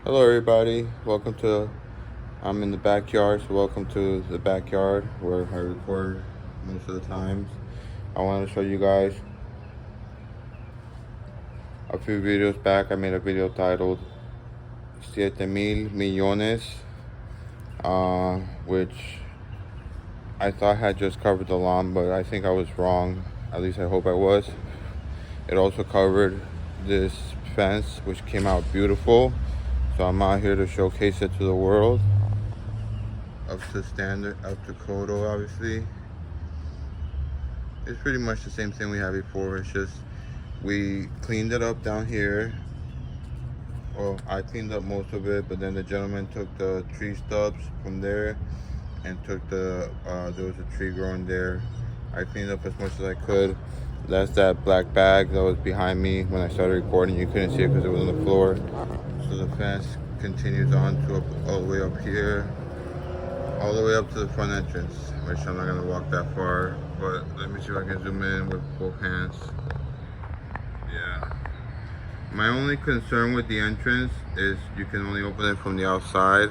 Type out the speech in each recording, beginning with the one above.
Hello everybody, I'm in the backyard, so welcome to the backyard where I record most of the times. I wanted to show you guys a few videos back. I made a video titled 7,000,000,000, which I thought had just covered the lawn, but I think I was wrong. At least I hope I was. It also covered this fence, which came out beautiful. So I'm out here to showcase it to the world. Up to standard, up to code, obviously. It's pretty much the same thing we had before. It's just we cleaned it up down here. Well, I cleaned up most of it, but then the gentleman took the tree stubs from there and took there was a tree growing there. I cleaned up as much as I could. That's that black bag that was behind me when I started recording. You couldn't see it because it was on the floor. So the fence continues on to all the way up here, all the way up to the front entrance, which I'm not gonna walk that far, but let me see if I can zoom in with both hands. Yeah. My only concern with the entrance is you can only open it from the outside.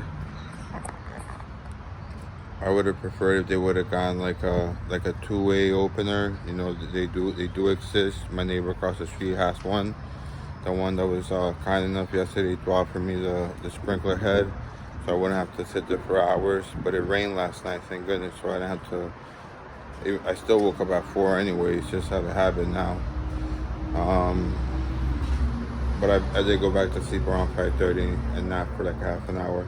I would have preferred if they would have gone like a two-way opener. You know, they do exist. My neighbor across the street has one. The one that was kind enough yesterday to offer me the sprinkler head, so I wouldn't have to sit there for hours. But it rained last night, thank goodness, so I didn't have to. I still woke up at 4 anyway. It's just out of habit now. But I did go back to sleep around 5:30 and nap for like half an hour.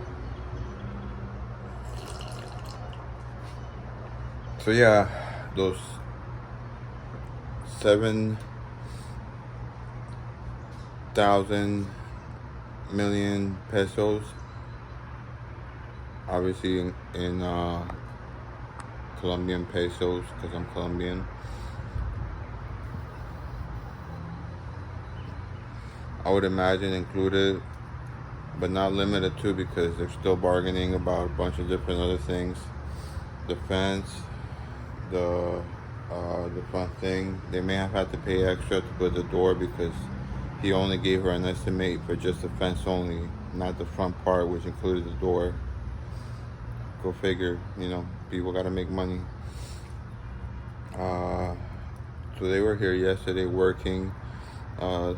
So yeah, those 7,000,000,000 pesos, obviously in Colombian pesos, because I'm Colombian. I would imagine included, but not limited to, because they're still bargaining about a bunch of different other things. The fence, the front thing, they may have had to pay extra to put the door, because he only gave her an estimate for just the fence only, not the front part, which included the door. Go figure, you know, people gotta make money. So they were here yesterday working. The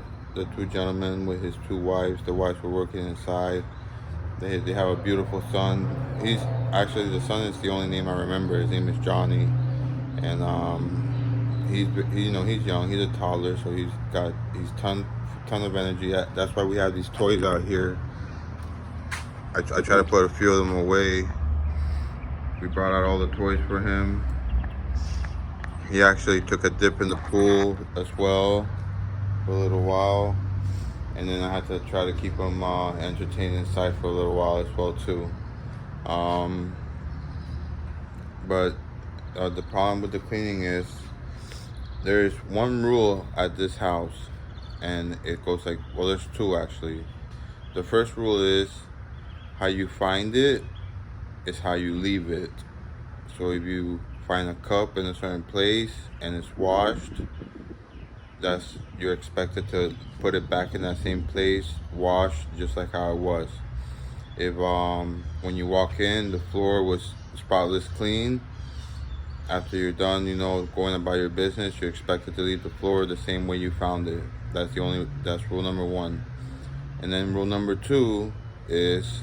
two gentlemen with his two wives, the wives were working inside. They have a beautiful son. He's actually, the son is the only name I remember. His name is Johnny, and he's young. He's a toddler, so he's ton of energy. That's why we have these toys out here. I try to put a few of them away. We brought out all the toys for him. He actually took a dip in the pool as well for a little while, and then I had to try to keep him entertained inside for a little while as well too. But the problem with the cleaning is there's one rule at this house, and it goes like, well, there's two actually. The first rule is how you find it is how you leave it. So if you find a cup in a certain place and it's washed, you're expected to put it back in that same place, washed just like how it was. If when you walk in, the floor was spotless clean, after you're done, you know, going about your business, you're expected to leave the floor the same way you found it. That's rule number one. And then rule number two is,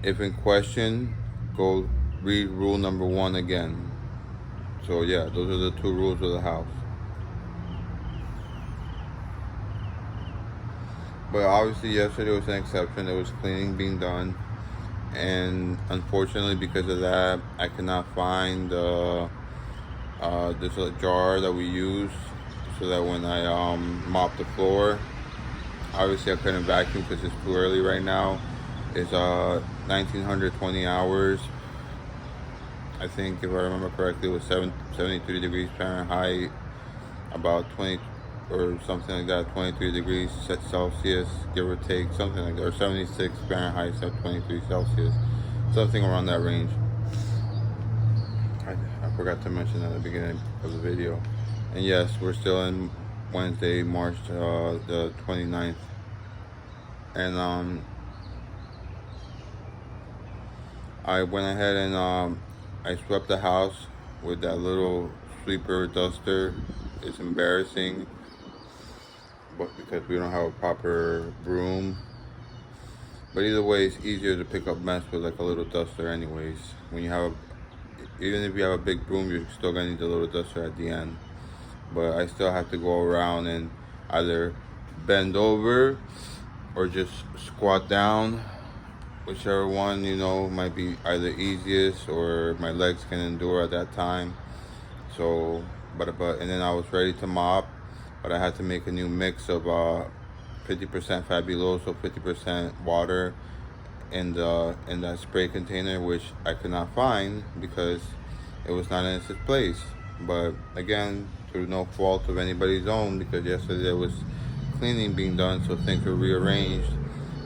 if in question, go read rule number one again. So yeah, those are the two rules of the house. But obviously yesterday was an exception. There was cleaning being done, and unfortunately because of that, I cannot find this jar that we use, so that when I mop the floor, obviously I couldn't vacuum because it's too early right now. It's 1920 hours. I think, if I remember correctly, it was 73 degrees Fahrenheit, about 20 or something like that, 23 degrees Celsius, give or take, something like that, or 76 Fahrenheit, so 23 Celsius, something around that range. I forgot to mention at the beginning of the video. And yes, we're still in Wednesday, March the 29th. And I went ahead and I swept the house with that little sweeper duster. It's embarrassing, but because we don't have a proper broom. But either way, it's easier to pick up mess with like a little duster anyways. When you have even if you have a big broom, you're still gonna need a little duster at the end. But I still have to go around and either bend over or just squat down, whichever one, you know, might be either easiest or my legs can endure at that time. So, but and then I was ready to mop, but I had to make a new mix of 50% Fabuloso, 50% water in that spray container, which I could not find because it was not in its place. But again, through no fault of anybody's own, because yesterday there was cleaning being done, so things were rearranged.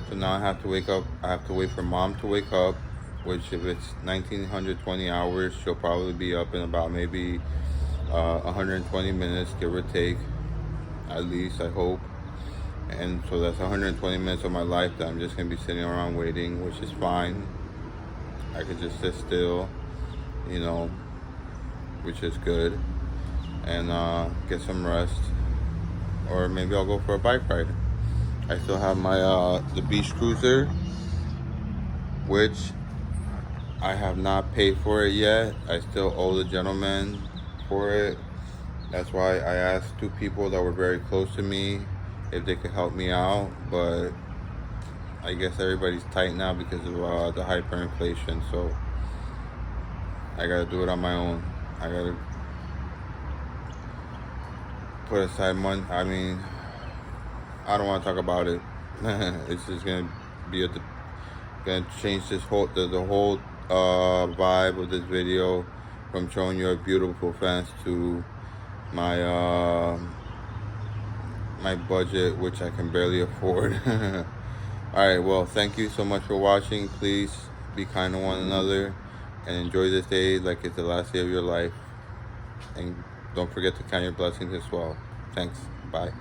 So now I have to wake up. I have to wait for mom to wake up, which if it's 1920 hours, she'll probably be up in about maybe 120 minutes, give or take, at least I hope. And so that's 120 minutes of my life that I'm just gonna be sitting around waiting, which is fine. I could just sit still, you know, which is good, and get some rest, or maybe I'll go for a bike ride. I still have my the beach cruiser, which I have not paid for it yet. I still owe the gentleman for it. That's why I asked two people that were very close to me if they could help me out, but I guess everybody's tight now because of the hyperinflation, so I gotta do it on my own. I gotta put aside money. I mean, I don't want to talk about it. It's just gonna be gonna change this whole the whole vibe of this video from showing your beautiful fence to my my budget, which I can barely afford. Alright, well, thank you so much for watching. Please be kind to one another and enjoy this day like it's the last day of your life. And don't forget to count your blessings as well. Thanks. Bye.